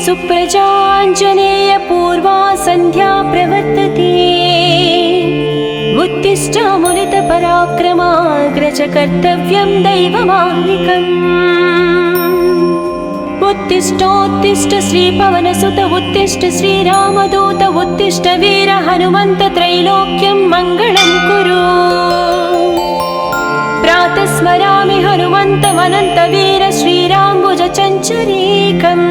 सुप्रजाञ्जनेय पूर्वा सन्ध्या प्रवर्तते। उत्तिष्ठामुलितपराक्रमाग्रज कर्तव्यं दैवमाह्निकम्। उत्तिष्ठोत्तिष्ठ श्रीपवनसुत उत्तिष्ठ श्रीरामदूत उत्तिष्ठ वीर हनुमन्त त्रैलोक्यं मङ्गलं कुरु। प्रातः स्मरामि हनुमन्तमनन्तवीर श्रीराम्बुजचञ्चरीकम्।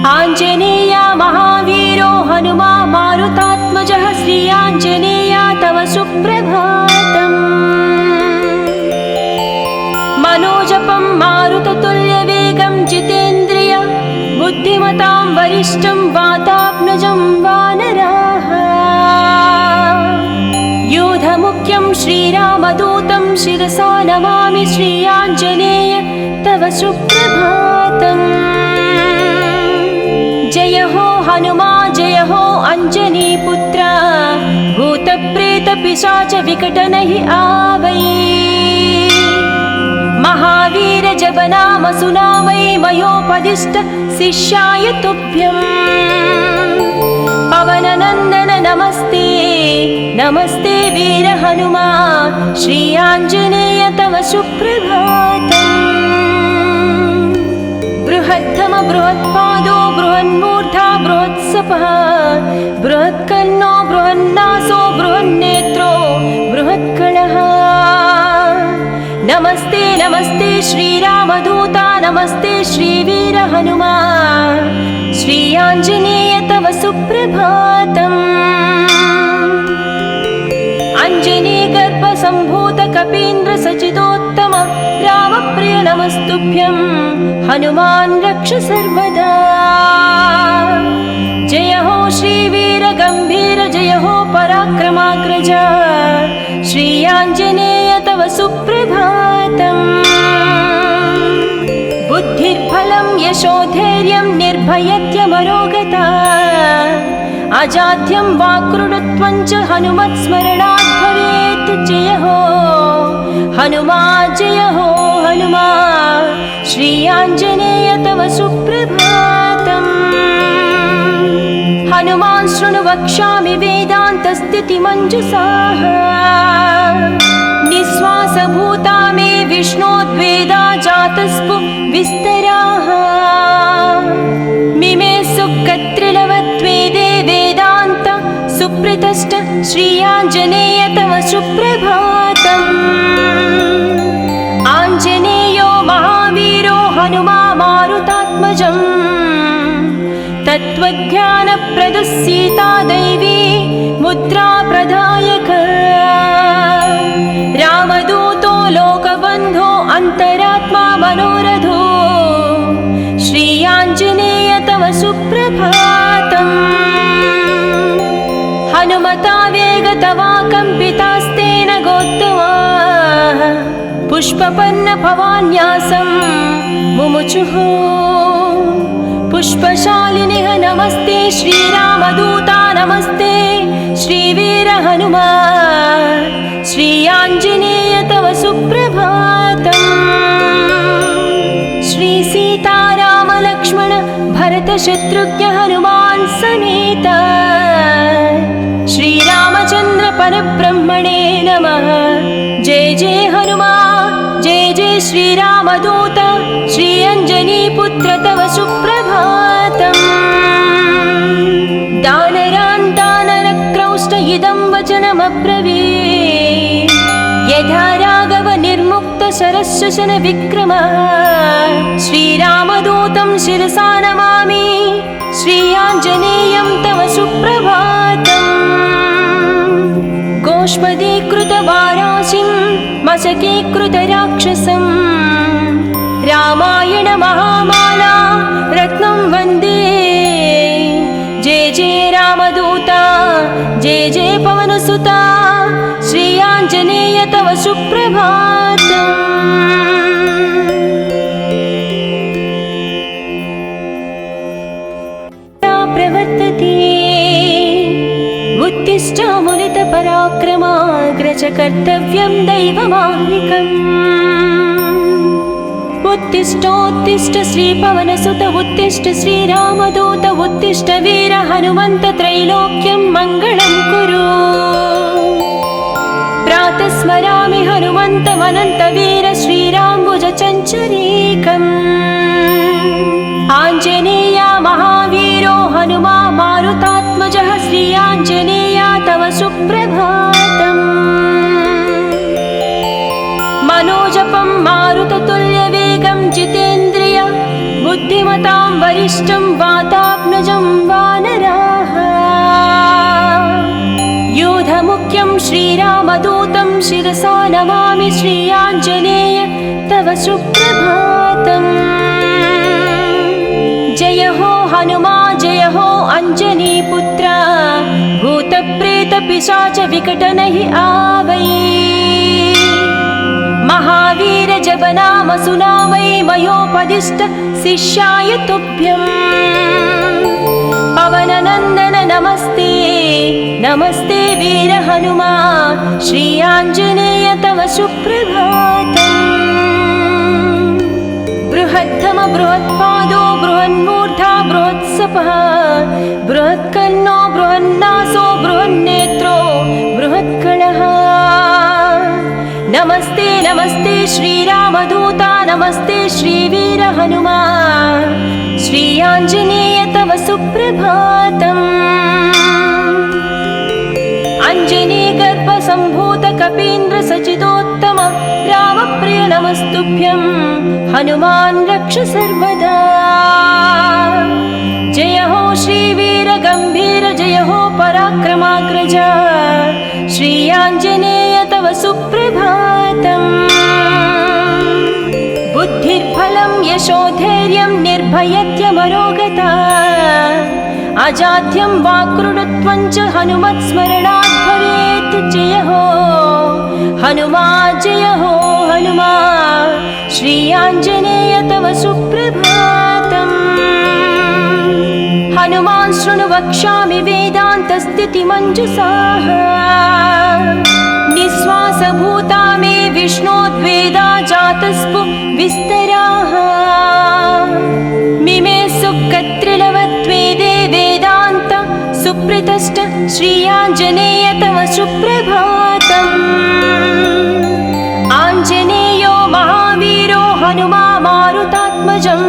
आञ्जनेया महावीरो हनुमा मारुतात्मजः श्रीयाञ्जनेया तव सुप्रभातम्। मनोजपं मारुततुल्यवेगं जितेन्द्रिय बुद्धिमतां वरिष्ठं वातात्मजं वानराः। यूधमुख्यं श्रीरामदूतं शिरसा नमामि श्रीयाञ्जनेय तव सुप्रभातम्। जय हो हनुमा जय हो अञ्जनीपुत्र भूतप्रेतपिशाच विकटनहि आवै। महावीर जपनाम सुनामै मयोपदिष्ट शिष्याय तुभ्यम्। पवननन्दन नमस्ते नमस्ते वीर हनुमा श्रीयाञ्जनेय तव सुप्रभातम्। बृहत्तम बृहत्पादो बृहन्मूर्धा बृहत्सपः बृहत्कर्णो बृहन्नासो बृहन्नेत्रो बृहत्कळः। नमस्ते नमस्ते श्रीरामदूता नमस्ते श्रीवीर हनुमा श्रीयाञ्जनेय तव सुप्रभातम्। अञ्जनीगर्भसम्भूत कपीन्द्र सचिदोत्तम रामप्रिय नमस्तुभ्यं हनुमान् रक्ष सर्वदा। जय हो श्रीवीर गम्भीर जय हो पराक्रमाग्रज श्रीयाञ्जनेय तव सुप्रभातम्। बुद्धिर्बलं यशोधैर्यं निर्भयत्यमरोगता अजाड्यं वाक्कृतत्वं च हनुमत्स्मरणात् भवेत्। जय हो हनुमा जय हो हनुमा श्रीयाञ्जनेय तव सुप्रभातम्। हनुमान् शृणु वक्ष्यामि वेदान्तस्थितिमञ्जुषाः। निःश्वासभूता मे विष्णोद्वेदा जातस्पु विस्तराः। मिमे सुकत्रिलवत्वेदे वेदान्त सुप्रतिष्ठ श्रीयाञ्जनेय तव सुप्रभातम्। आञ्जनेयो महावीरो हनुमा मारुतात्मजम् तत्त्वज्ञानप्रदः सीता दैवी मुद्रा प्रदायक। रामदूतो लोकबन्धो अन्तरात्मा मनोरथो श्रीयाञ्जनेय तव सुप्रभातम्। हनुमता वेगतवा कम्पितास्तेन गोत्तमाः पुष्पपन्न भवान्यासं मुमुचुः। पुष्पशालिनिः नमस्ते श्रीरामदूता नमस्ते श्रीवीर हनुमा श्रीयाञ्जनेय तव सुप्रभातम्। श्रीसीतारामलक्ष्मण भरतशत्रुघ्न हनुमान् समेत श्रीरामचन्द्र परब्रह्मणे नमः। जय जय हनुमा जय जय श्रीरामदूत श्रीअञ्जनीपुत्र तव सुप्रभातम्। दानरान् दानरक्रौष्ट इदं वचनमब्रवीत्। यथा राघव निर्मुक्त शरशशन विक्रमः श्रीरामदूतं शिरसा नमामि श्रीयाञ्जनेयं तव सुप्रभातम्। गोष्पदीकृतवाराशिं मशकीकृतराक्षसं रामायण महामाला रत्नं वन्दे। जय जय रामदूता जय जय पवनसुता श्रीयाञ्जनेय तव सुप्रभातम्। प्रवर्तते उत्तिष्ठामुलितपराक्रमाग्रज कर्तव्यं दैवमाह्निकम्। उत्तिष्ठोत्तिष्ठ श्रीपवनसुत उत्तिष्ठ श्रीरामदूत उत्तिष्ठ वीर हनुमन्त त्रैलोक्यं मङ्गलं कुरु। प्रातः स्मरामि हनुमन्तमनन्तवीर श्रीराम्बुजचञ्चरीकम्। आञ्जनेया महावीरो हनुमा मारुतात्मजः श्री आञ्जनेया तव सुप्रभातम्। मनोजपं मारुततुल्यवेगं जितेन्द्रिय बुद्धिमतां वरिष्ठं वातात्मजं वानराः। योधमुख्यं श्रीरामदूतं शिरसा नमामि श्री आञ्जनेय तव सुप्रभातम्। जय हो हनुमा जय हो अञ्जनीपुत्र भूतप्रेतपिशाच विकटनहि आवै। महावीर जपनाम सुनामै मयोपदिष्ट शिष्याय तुभ्यम्। पवननन्दन नमस्ते नमस्ते वीर हनुमा श्री आञ्जनेय तव सुप्रभातम्। बृहत्तम बृहत्पादो बृहन्मूर्धा बृहत्सपः बृहत्कर्णो बृहन्नासो बृहन्नेत्रो बृहत्कळः। नमस्ते नमस्ते श्रीरामदूता नमस्ते श्रीवीर हनुमा श्री आञ्जनेय तव सुप्रभातम्। अञ्जनीगर्भसम्भूत कपीन्द्र सचिदोत्तम रामप्रिय नमस्तुभ्यं हनुमान् रक्ष सर्वदा। जय हो श्रीवीर गम्भीर जय हो पराक्रमाग्रज श्री आञ्जनेय तव सुप्रभातम्। बुद्धिर्बलं यशोधैर्यं निर्भयत्यमरोगता अजाड्यं वाक्कृतत्वं च हनुमत्स्मरणात् भवेत्। जय हो हनुमा जय हो हनुमा श्री आञ्जनेय तव सुप्रभातम्। हनुमान् शृणु वक्ष्यामि वेदान्तस्थितिमञ्जुषाः। निःश्वासभूता मे विष्णोद्वेदा जातस्पु विस्तराः। मिमे सुकत्रिलवत्वेदे वेदान्त सुप्रतिष्ठ श्री आञ्जनेय तव सुप्रभातम्। आञ्जनेयो महावीरो हनुमा मारुतात्मजम्।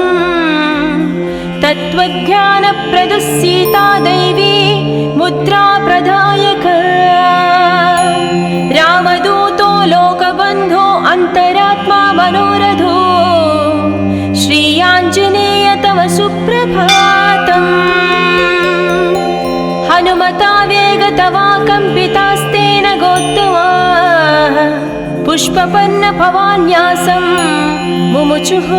तत्त्वज्ञानप्रदः सीता दैवी मुद्रा प्रदायक। रामदूतो लोकबन्धो अन्तरात्मा मनोरथो श्री आञ्जनेय तव सुप्रभातम्। हनुमता वेगतवा कम्पितास्तेन गोत्तमा पुष्पपन्न भवान्यासं मुमुचुः।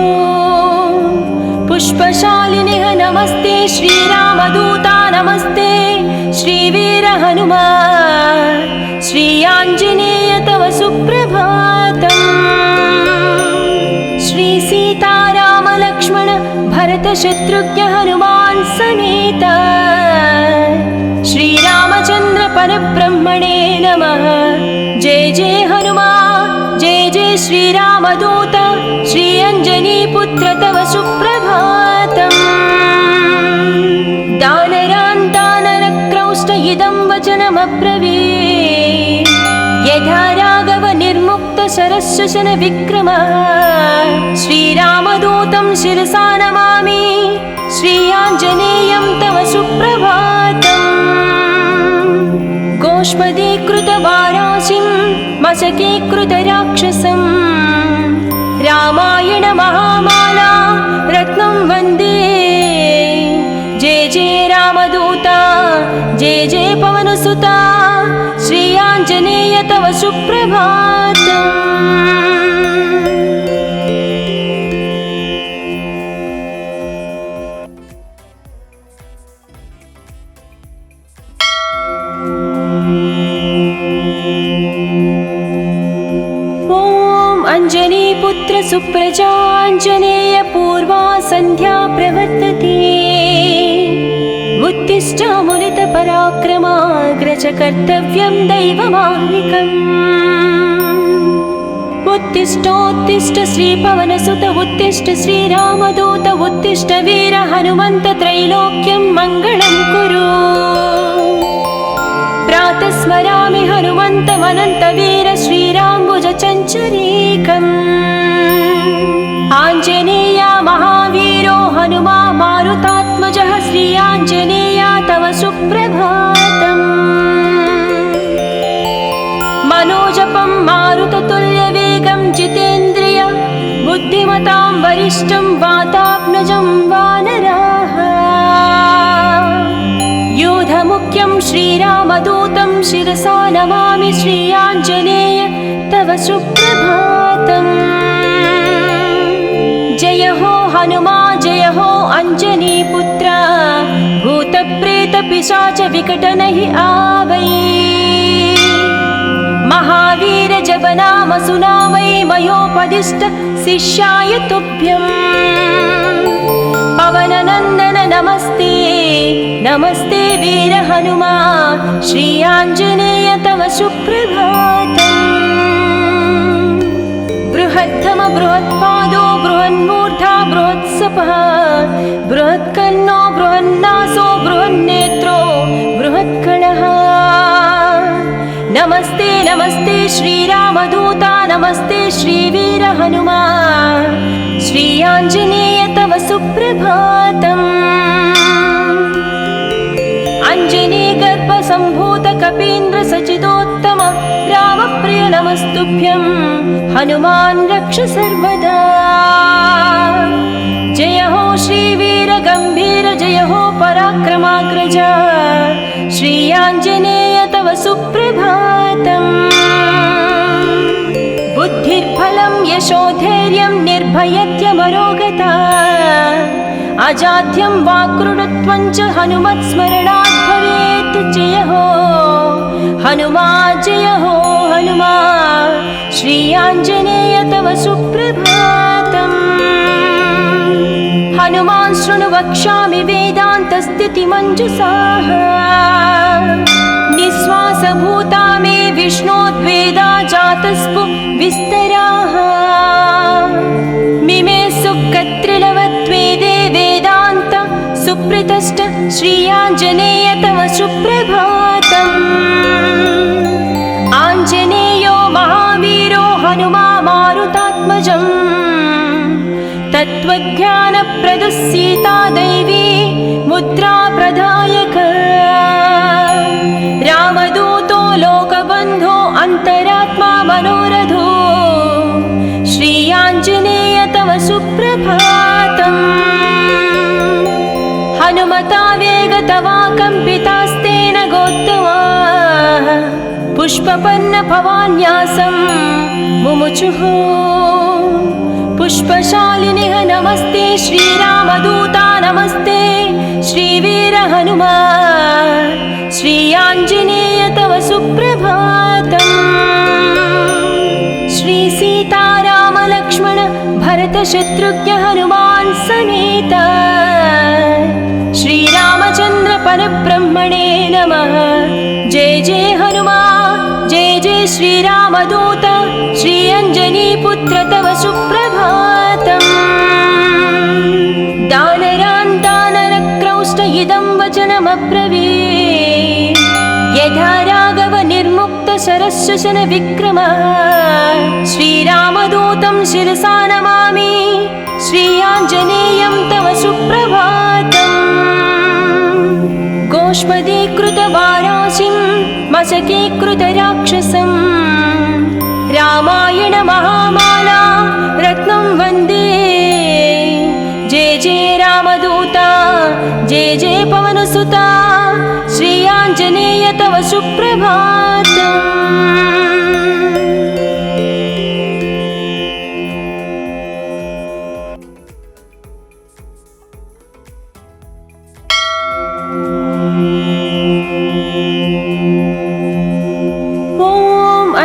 पुष्पशालिनिः नमस्ते श्रीरामदूता नमस्ते श्रीवीर हनुमा श्री आञ्जनेय तव सुप्रभातम्। श्री सीताराम लक्ष्मण भरत शत्रुघ्न हनुमान् समेत श्रीरामचन्द्र परब्रह्मणे नमः। जय जय हनुमा जय जय श्रीरामदूत श्री अञ्जनीपुत्र तव सुप्रभातम्। दानरान् दानरक्रौष्ट इदं वचनमब्रवीत्। यथा राघव निर्मुक्त शरश्वसन विक्रम श्रीरामदूतं शिरसा नमामि श्री आञ्जनेयं तव सुप्रभातम्। गोष्पदीकृतवाराशिं मशकीकृतराक्षसं रामायण महामाला रत्नं वन्दे। जय जय रामदूता जय जय पवनसुता श्री आञ्जनेय तव सुप्रभातम्। अञ्जनीपुत्र सुप्रजाञ्जनेय पूर्वा सन्ध्या प्रवर्तते। उत्तिष्ठामुनितपराक्रमाग्रज कर्तव्यं दैवमाह्निकम्। उत्तिष्ठोत्तिष्ठ श्रीपवनसुत उत्तिष्ठ श्रीरामदूत उत्तिष्ठ वीर हनुमन्त त्रैलोक्यं मङ्गलं कुरु। प्रातः स्मरामि हनुमन्तमनन्तवीर श्रीराम्बुजचञ्चरीकम्। आञ्जनेया महावीरो हनुमा मारुतात्मजः श्री आञ्जनेया तव सुप्रभातम्। मनोजपं मारुततुल्यवेगं जितेन्द्रिय बुद्धिमतां वरिष्ठं वातात्मजं वानराः। योधमुख्यं श्रीरामदूतं शिरसा नमामि श्री आञ्जनेय तव सुप्रभातम्। जय हो हनुमा जय हो अञ्जनीपुत्र भूतप्रेतपिशाच विकटनहि आवै। महावीर जपनाम सुनामै मयोपदिष्ट शिष्याय तुभ्यम्। पवननन्दन नमस्ते नमस्ते वीर हनुमा श्री आञ्जनेय तव सुप्रभातम्। बृहत्तम बृहत्पादो बृहन्मूर्धा बृहत्सपः बृहत्कर्णो बृहन्नासो बृहन्नेत्रो बृहत्कणः। नमस्ते नमस्ते श्रीरामदूता नमस्ते श्रीवीर हनुमा श्री आञ्जनेय तव सुप्रभातम्। अञ्जनीगर्भसम्भूत कपीन्द्र सचिदोत्तम रामप्रिय नमस्तुभ्यं हनुमान् रक्ष सर्वदा। जय हो श्रीवीर गम्भीर जय हो पराक्रमाग्रज श्री आञ्जनेय तव सुप्रभातम्। बुद्धिर्बलं यशोधैर्यं निर्भयत्यमरोगता अजाड्यं वाक्कृतत्वं च हनुमत्स्मरणात् भवेत्। जय हो हनुमा जय हो हनुमा श्री आञ्जनेय तव सुप्रभातम्। हनुमान् शृणु वक्ष्यामि वेदान्तस्थितिमञ्जुषाः। निःश्वासभूता मे विष्णोद्वेदा जातस्पु विस्तराः। मिमे सुकत्रिलवत्वेदे वेदान्त सुप्रतिष्ठ श्री आञ्जनेय तव सुप्रभातम्। आञ्जनेयो महावीरो हनुमा मारुतात्मजम्। तत्त्वज्ञानप्रदः सीता दैवी मुद्रा प्रदायक। रामदूतो लोकबन्धो अन्तरात्मा मनोरथो श्री आञ्जनेय तव सुप्रभातम्। हनुमता वेगतवा कम्पितास्तेन गोत्तमा पुष्पपन्न भवान्यासं मुमुचुः। पुष्पशालिनिः नमस्ते श्रीरामदूता नमस्ते श्रीवीर हनुमा श्री आञ्जनेय तव सुप्रभातम्। श्री सीताराम लक्ष्मण भरत शत्रुघ्न हनुमान् समेत श्रीरामचन्द्र परब्रह्मणे नमः। जय जय हनुमा जय जय श्रीरामदूत श्री अञ्जनीपुत्र तव सुप्रभातम्। दानरान् दानरक्रौष्ट इदं वचनमब्रवीत्। यथा राघव निर्मुक्त शरशशन विक्रम श्रीरामदूतं शिरसा नमामि श्री आञ्जनेयं तव सुप्रभातम्। गोष्पदीकृतवाराशिं मशकीकृतराक्षसं रामायण महामाला रत्नं वन्दे। जय जय रामदूता जय जय पवनसुता श्री आञ्जनेय तव सुप्रभातम्।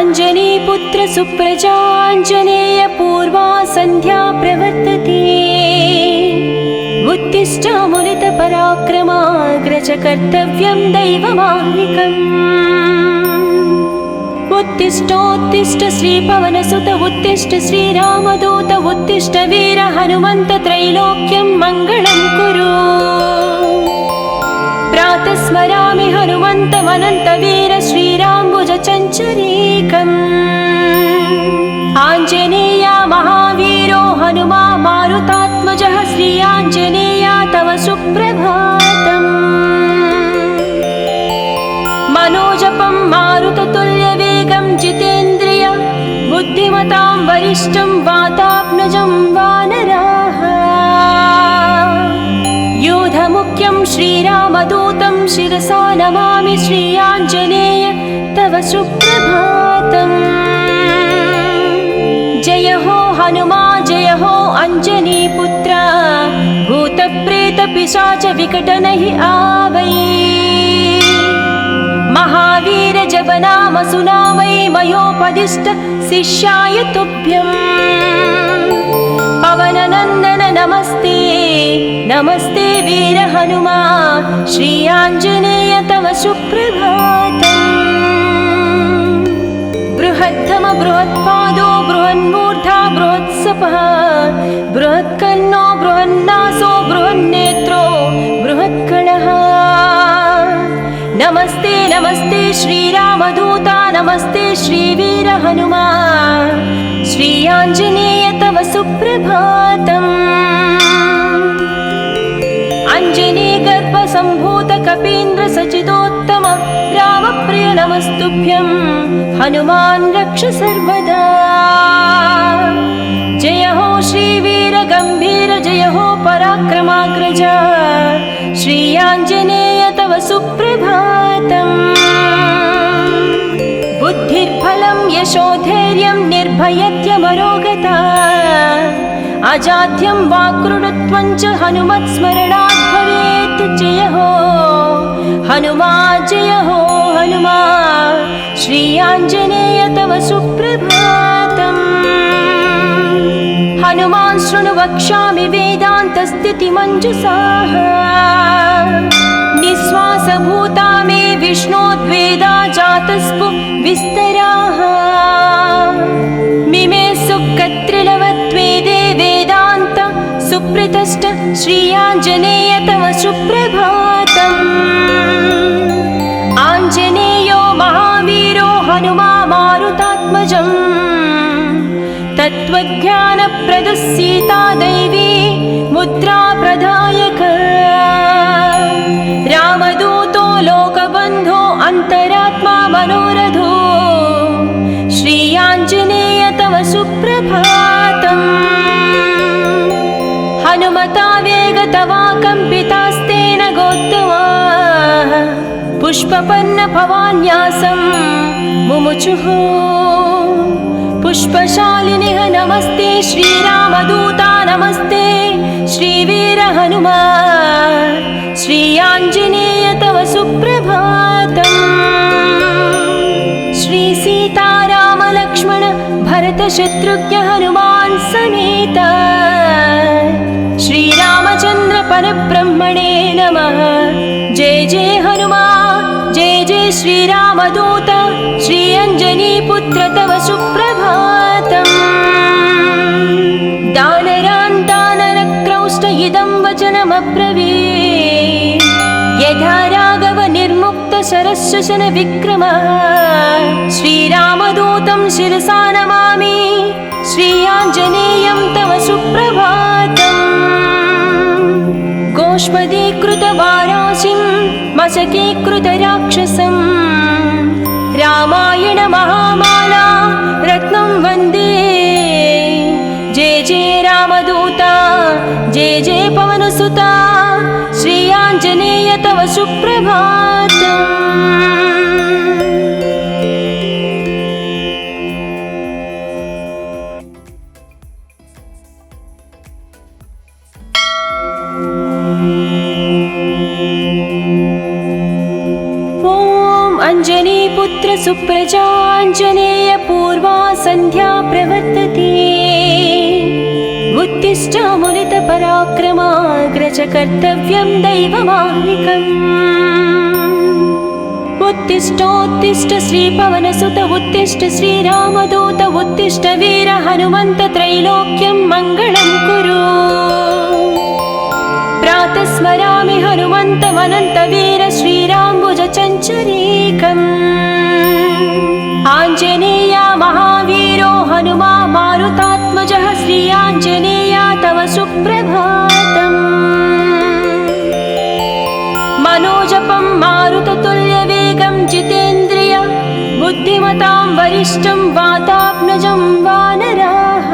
अञ्जनीपुत्र सुप्रजाञ्जनेय पूर्वा सन्ध्या प्रवर्तते। उत्तिष्ठामुलितपराक्रमाग्रज कर्तव्यं दैवमाह्निकम्। उत्तिष्ठोत्तिष्ठ श्रीपवनसुत उत्तिष्ठ श्रीरामदूत उत्तिष्ठ वीर हनुमन्त त्रैलोक्यं मङ्गलं कुरु। प्रातः स्मरामि हनुमन्तमनन्तवीर श्रीराम्बुजचञ्चरीकम्। आञ्जनेय महावीरो हनुमा मारुतात्मजः श्री आञ्जनेय तव सुप्रभातम्। मनोजपं मारुततुल्यवेगं जितेन्द्रिय बुद्धिमतां वरिष्ठं वातात्मजं वानराः। योधमुख्यं श्रीरामदूतं शिरसा नमामि श्री आञ्जनेय तव सुप्रभातम्। जय हो हनुमा जय हो अञ्जनीपुत्र भूतप्रेतपिशाच विकटनहि आवै। महावीर जप नाम सुनामै मयोपदिष्ट शिष्याय तुभ्यम्। पवननन्दन नमस्ते नमस्ते वीर हनुमा श्री आञ्जनेय तव सुप्रभातम्। बृहद्धम बृहत्पादो बृहन्मूर्धा बृहत्सपः बृहत्कर्णो बृहन्नासो बृहन्नेत्रो बृहत्कणः। नमस्ते नमस्ते श्रीरामदूता नमस्ते श्रीवीर हनुमा श्री आञ्जनेय तव सुप्रभातम्। अञ्जनीगर्भसम्भूत कपीन्द्र सचिदोत्तम रामप्रिय नमस्तुभ्यं हनुमान् रक्ष सर्वदा। जय हो श्रीवीर गम्भीर जय हो पराक्रमाग्रज श्री आञ्जनेय तव सुप्रभातम्। बुद्धिर्बलं यशोधैर्यं निर्भयत्यमरोगता अजाड्यं वाक्कृतत्वं च हनुमत्स्मरणात् भवेत्। जय हो हनुमा जय हो हनुमा श्री आञ्जनेय तव सुप्रभातम्। हनुमान् शृणु वक्ष्यामि वेदान्तस्थितिमञ्जुषाः। निःश्वासभूता मे विष्णोद्वेदा जातस्पु विस्तराः। मिमे सुकत्रिलवत्वेदे वेदान्त सुप्रतिष्ठ श्री आञ्जनेय तव सुप्रभातम्। आञ्जनेयो महावीरो हनुमा मारुतात्मजम्। तत्त्वज्ञानप्रदः सीता दैवी मुद्रा प्रदायक। रामदूतो लोकबन्धो अन्तरात्मा मनोरथो श्री आञ्जनेय तव सुप्रभातम्। हनुमता वेगतवा कम्पितास्तेन गोत्तमा पुष्पपन्न भवान्यासं मुमुचुः। पुष्पशालिनिः नमस्ते श्रीरामदूता नमस्ते श्रीवीर हनुमा श्री आञ्जनेय तव सुप्रभातम्। श्री सीताराम लक्ष्मण भरत शत्रुघ्न हनुमान् समेत श्रीरामचन्द्र परब्रह्मणे नमः। जय जय हनुमा जय जय श्रीरामदूत श्री अञ्जनीपुत्र तव सुप्रभातम्। दानरान् दानरक्रौष्ट इदं वचनमब्रवीत्। यथा राघव निर्मुक्त शरशशन विक्रमः श्रीरामदूतं शिरसा नमामि श्री आञ्जनेयं तव सुप्रभातम्। गोष्पदीकृतवाराशिं मशकीकृतराक्षसं रामायण महामाला रत्नं वन्दे। जय जय रामदूता जय जय पवनसुता श्री आञ्जनेय तव सुप्रभातम्। अञ्जनीपुत्र सुप्रजाञ्जनेय पूर्वा सन्ध्या प्रवर्तते। उत्तिष्ठामुलितपराक्रमाग्रज कर्तव्यं दैवमाह्निकम्। उत्तिष्ठोत्तिष्ठ श्रीपवनसुत उत्तिष्ठ श्रीरामदूत उत्तिष्ठ वीर हनुमन्त त्रैलोक्यं मङ्गलं कुरु। प्रातः स्मरामि हनुमन्तमनन्तवीर श्रीराम्बुजचञ्चरीकम्। आञ्जनेया महावीरो हनुमा मारुतात्मजः श्री आञ्जनेया तव सुप्रभातम्। मनोजपं मारुततुल्यवेगं जितेन्द्रिय बुद्धिमतां वरिष्ठं वातात्मजं वानराः।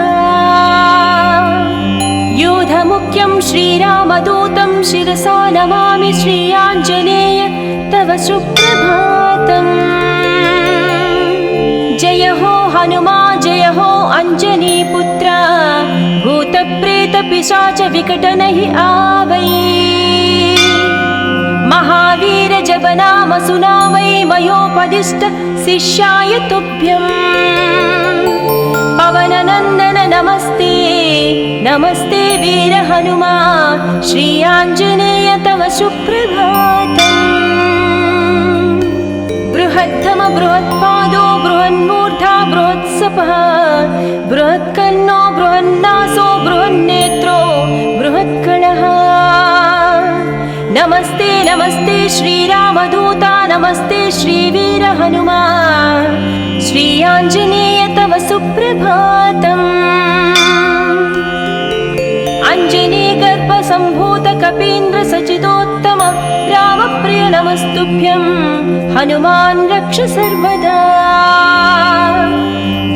योधमुख्यं श्रीरामदूतं शिरसा नमामि श्री आञ्जनेय तव सुप्रभातम्। जय हो हनुमा जय हो अञ्जनीपुत्र भूतप्रेतपिशाच विकटनहि आवै। महावीर जप नाम सुनामै मयोपदिष्ट शिष्याय तुभ्यम्। पवननन्दन नमस्ते नमस्ते वीर हनुमा श्री आञ्जनेय तव सुप्रभातम्। बृहद्धम बृहत्पादो बृहन्मूर्धा बृहत्सपः बृहत्कर्णो बृहन्नासो बृहन्नेत्रो बृहत्कलः। नमस्ते नमस्ते श्रीरामदूता नमस्ते श्रीवीर हनुमा श्री आञ्जनेय तव सुप्रभातम्। अञ्जनीगर्भसम्भूत कपीन्द्र सचिदोत्तम रामप्रिय नमस्तुभ्यं हनुमान् रक्ष सर्वदा।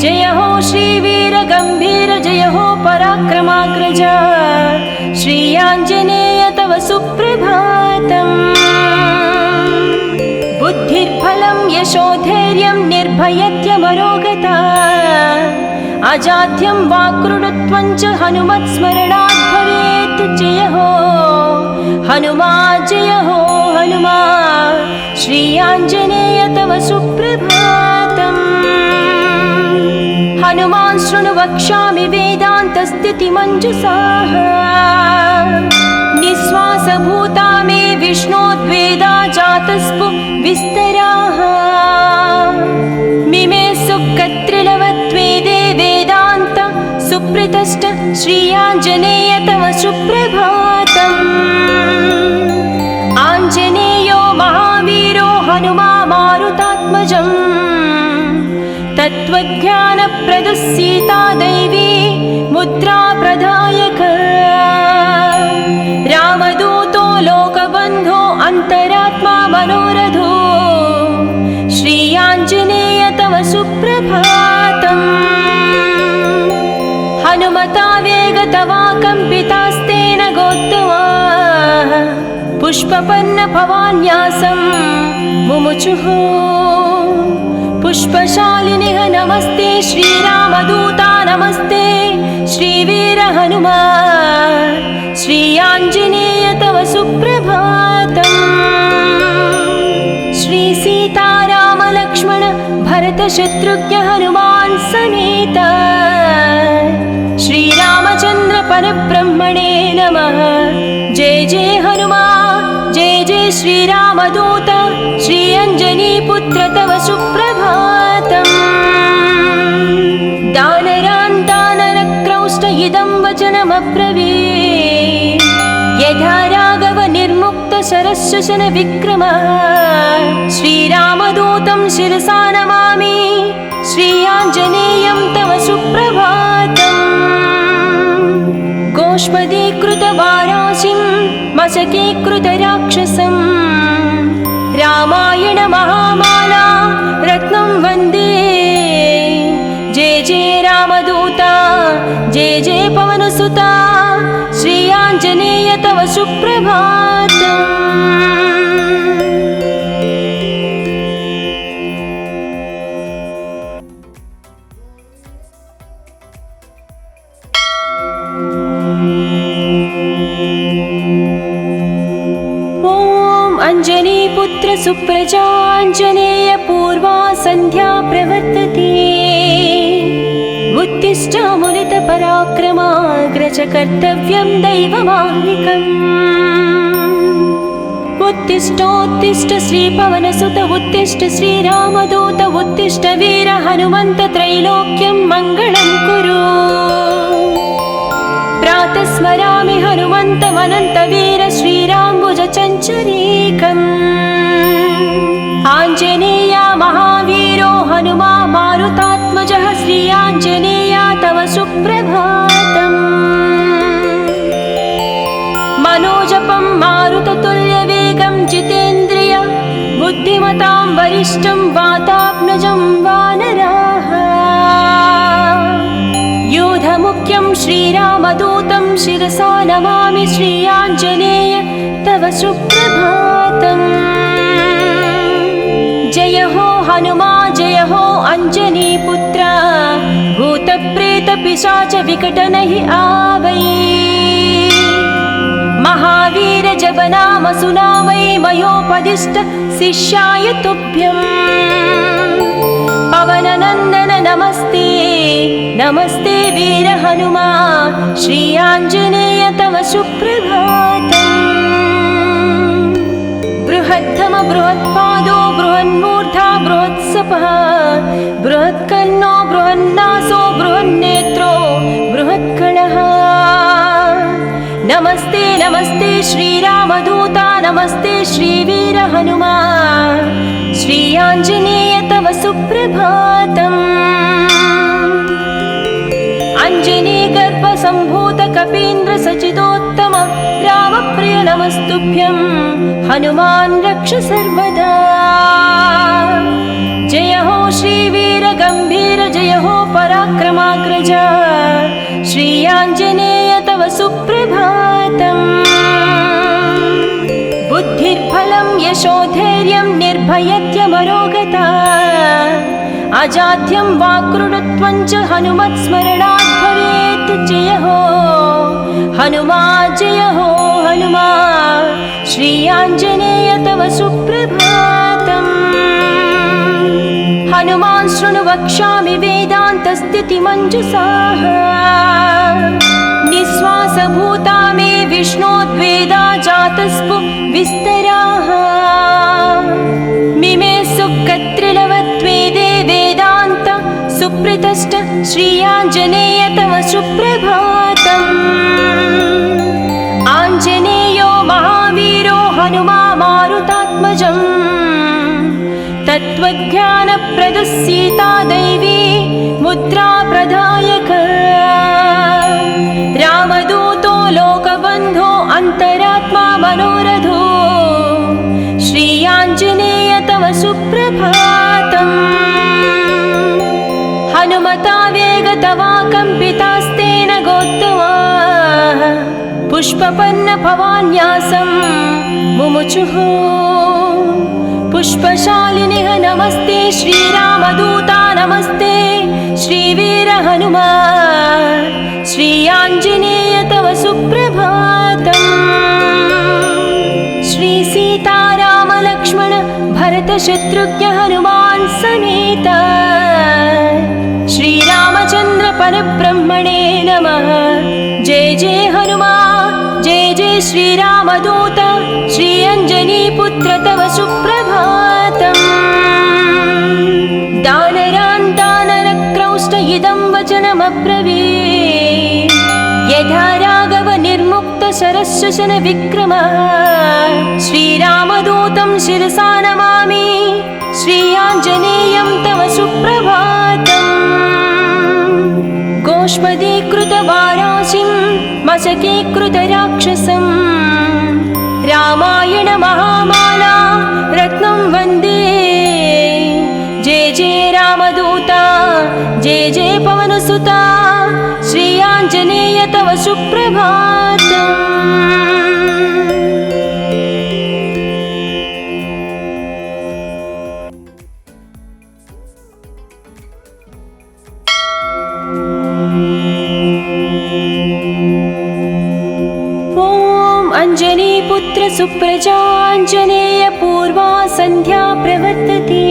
जय हो श्रीवीर गम्भीर जय हो पराक्रमाग्रज श्री आञ्जनेय तव सुप्रभातम्। बुद्धिर्बलं यशोधैर्यं निर्भयत्यमरोगता अजाड्यं वाक्कृतत्वं च हनुमत्स्मरणात् भवेत्। जय हो हनुमा जय हो हनुमा श्री आञ्जनेय तव सुप्रभातम्। हनुमान् शृणु वक्ष्यामि वेदान्तस्थितिमञ्जुषाः निःश्वासभूता मे विष्णोद्वेदा जातस्पु विस्तराः। मिमे सुकत्रिलवत्वेदे वेदान्त सुप्रतिष्ठ श्री आञ्जनेय तव सुप्रभातम्। आञ्जनेयो महावीरो हनुमा मारुतात्मजम् तत्त्वज्ञानप्रदः सीता दैवी मुद्रा प्रदायक। रामदूतो लोकबन्धो अन्तरात्मा मनोरथो श्री आञ्जनेय तव सुप्रभातम्। हनुमता वेगतवा कम्पितास्तेन गोत्तमा पुष्पपन्न भवान्यासं मुमुचुः। पुष्पशालिनिः नमस्ते श्रीरामदूता नमस्ते श्रीवीर हनुमा श्री आञ्जनेय तव सुप्रभातम्। श्री सीताराम लक्ष्मण भरत शत्रुघ्न हनुमान् समेत श्रीरामचन्द्र परब्रह्मणे नमः। जय जय हनुमा जय जय श्रीरामदूत श्री अञ्जनीपुत्र तव सुप्रभातम्। दानरान् दानरक्रौष्ट इदं वचनमब्रवीत् यथा राघव निर्मुक्त शरशशन विक्रमः। श्रीरामदूतं शिरसा नमामि श्री आञ्जनेयं तव सुप्रभातम्। गोष्पदीकृतवाराशिं मशकीकृतराक्षसं रामायण महामाला रत्नं वन्दे। जय जय रामदूता जय जय पवनसुता श्री आञ्जनेय तव सुप्रभातम्। अञ्जनीपुत्र सुप्रजाञ्जनेय पूर्वा सन्ध्या प्रवर्तते। उत्तिष्ठामुलितपराक्रमाग्रज कर्तव्यं दैवमाह्निकम्। उत्तिष्ठोत्तिष्ठ श्रीपवनसुत उत्तिष्ठ श्रीरामदूत उत्तिष्ठ वीर हनुमन्त त्रैलोक्यं मङ्गलं कुरु। प्रातः स्मरामि हनुमन्तमनन्तवीर श्रीराम्बुजचञ्चरीकम्। आञ्जनेया महावीरो हनुमा मारुतात्मजः श्री आञ्जनेया तव सुप्रभातम्। मनोजपं मारुततुल्यवेगं जितेन्द्रिय बुद्धिमतां वरिष्ठं वातात्मजं वानराः। योधमुख्यं श्रीरामदूतं शिरसा नमामि श्री आञ्जनेय तव सुप्रभातम्। जय हो हनुमा जय हो अञ्जनीपुत्र भूतप्रेतपिशाच विकटनहि आवै। महावीर जप नाम सुनामै मयोपदिष्ट शिष्याय तुभ्यम्। पवननन्दन नमस्ते नमस्ते वीर हनुमा श्री आञ्जनेय तव सुप्रभातम्। बृहद्धम बृहत्पादो बृहन्मूर्धा बृहत्सपः बृहत्कर्णो बृहन्नासो बृहन्नेत्रो बृहत्कणः। नमस्ते नमस्ते श्रीरामदूता नमस्ते श्रीवीर हनुमा श्री आञ्जनेय तव सुप्रभातम्। अञ्जनीगर्भसम्भूत कपीन्द्र सचिदोत्तम रामप्रिय नमस्तुभ्यं हनुमान् रक्ष सर्वदा। जय हो श्रीवीर गम्भीर जय हो पराक्रमाग्रज श्री आञ्जनेय तव सुप्रभातम्। बुद्धिर्बलं यशोधैर्यं निर्भयत्यमरोगता अजाड्यं वाक्कृतत्वं च हनुमत्स्मरणात् भवेत्। जय हो हनुमा जय हो हनुमा श्री आञ्जनेय तव सुप्रभातम्। हनुमान् शृणु वक्ष्यामि वेदान्तस्थितिमञ्जुषाः निःश्वासभूता मे विष्णोद्वेदा जातस्पु विस्तराः। मिमे सुकत्रिलवत्वेदे वेदान्त सुप्रतिष्ठ श्री आञ्जनेय तव सुप्रभातम्। आञ्जनेयो महावीरो हनुमा मारुतात्मजम् तत्त्वज्ञानप्रदः सीता दैवी मुद्रा प्रदायक। रामदूतो लोकबन्धो अन्तरात्मा मनोरथो श्री आञ्जनेय तव सुप्रभातम्। हनुमता वेगतवा कम्पितास्तेन गोत्तमा पुष्पपन्न भवान्यासं मुमुचुः। पुष्पशालिनिः नमस्ते श्रीरामदूता नमस्ते श्रीवीर हनुमा श्री आञ्जनेय तव सुप्रभातम्। श्री सीताराम लक्ष्मण भरत शत्रुघ्न हनुमान् समेत श्रीरामचन्द्र परब्रह्मणे नमः। जय जय हनुमा जय जय श्रीरामदूत श्री अञ्जनीपुत्र तव सुप्रभातम्। दानरान् दानरक्रौष्ट इदं वचनमब्रवीत् यथा राघव निर्मुक्त शरशशन विक्रम। श्रीरामदूतं शिरसा नमामि श्री आञ्जनेयं तव सुप्रभातम्। गोष्पदीकृतवाराशिं मशकीकृतराक्षसं रामायण महामाला रत्नं वन्दे। जय जय रामदूता जय जय पवनसुता श्री आञ्जनेय तव सुप्रभातम्। अञ्जनीपुत्र सुप्रजाञ्जनेय पूर्वा सन्ध्या प्रवर्तते।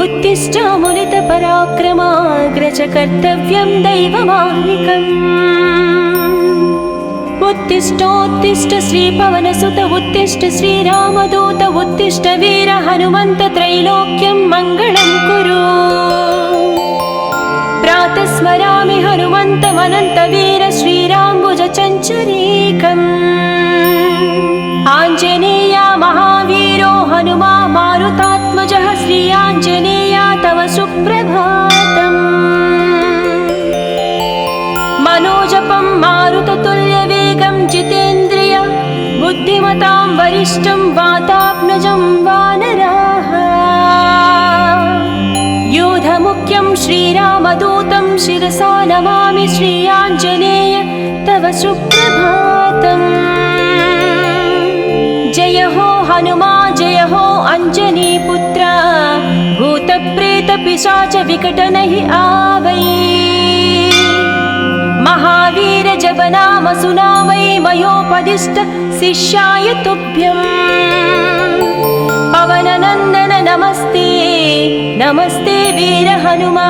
उत्तिष्ठामुनितपराक्रमाग्रज कर्तव्यं दैवमाह्निकम्। उत्तिष्ठोत्तिष्ठ श्रीपवनसुत उत्तिष्ठ श्रीरामदूत उत्तिष्ठ वीर हनुमन्त त्रैलोक्यं मङ्गलं कुरु। प्रातः स्मरामि हनुमन्तमनन्तवीर श्रीराम्बुजचञ्चरीकम्। आञ्जनेया महावीरो हनुमा मारुतात्मजः श्री आञ्जनेया तव सुप्रभातम्। मनोजपं मारुततुल्यवेगं जितेन्द्रिय बुद्धिमतां वरिष्ठं वातात्मजं वानराः। योधमुख्यं श्रीरामदूतं शिरसा नमामि श्री आञ्जनेय तव सुप्रभातम्। जय हो हनुमा जय हो अञ्जनीपुत्र भूतप्रेतपिशाच विकटनहि आवै। महावीर जपनाम सुनामै मयोपदिष्ट शिष्याय तुभ्यम्। पवननन्दन नमस्ते नमस्ते वीर हनुमा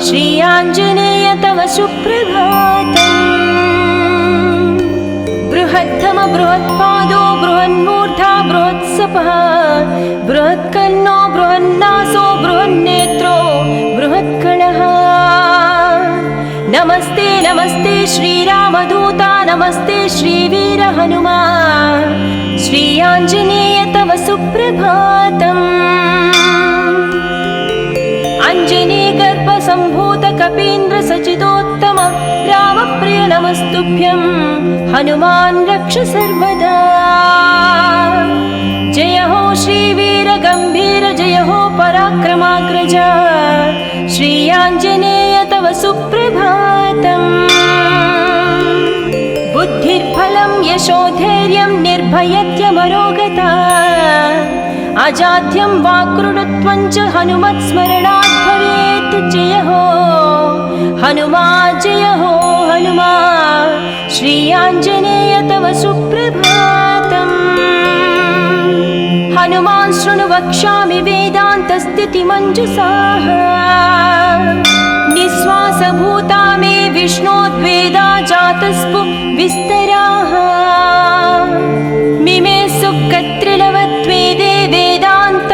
श्री आञ्जनेय तव सुप्रभातम्। बृहत्तम बृहत्पादो बृहन्मूर्धा बृहत्सपः बृहत्कर्णो बृहन्नासो बृहन्नेत्रो बृहत्कणः। नमस्ते नमस्ते श्रीरामदूता नमस्ते श्रीवीर हनुमा श्री आञ्जनेय तव सुप्रभातम्। अञ्जनीगर्भसम्भूत कपीन्द्र सचिदोत्तम रामप्रिय नमस्तुभ्यं हनुमान् रक्ष सर्वदा। जय हो श्रीवीर गम्भीर जय हो पराक्रमाग्रज श्री आञ्जनेय तव सुप्रभातम्। बुद्धिर्बलं यशोधैर्यं निर्भयत्यमरोगता अजाड्यं वाक्कृतत्वं च हनुमत्स्मरणात् भवेत्। जय हो हनुमा जय हो हनुमा श्री आञ्जनेय तव सुप्रभातम्। हनुमान् शृणु वक्ष्यामि वेदान्तस्थितिमञ्जुषाः निःश्वासभूता मे विष्णोद्वेदा जातस्पु विस्तराः। मिमे सुकत्रिलवत्वेदे वेदान्त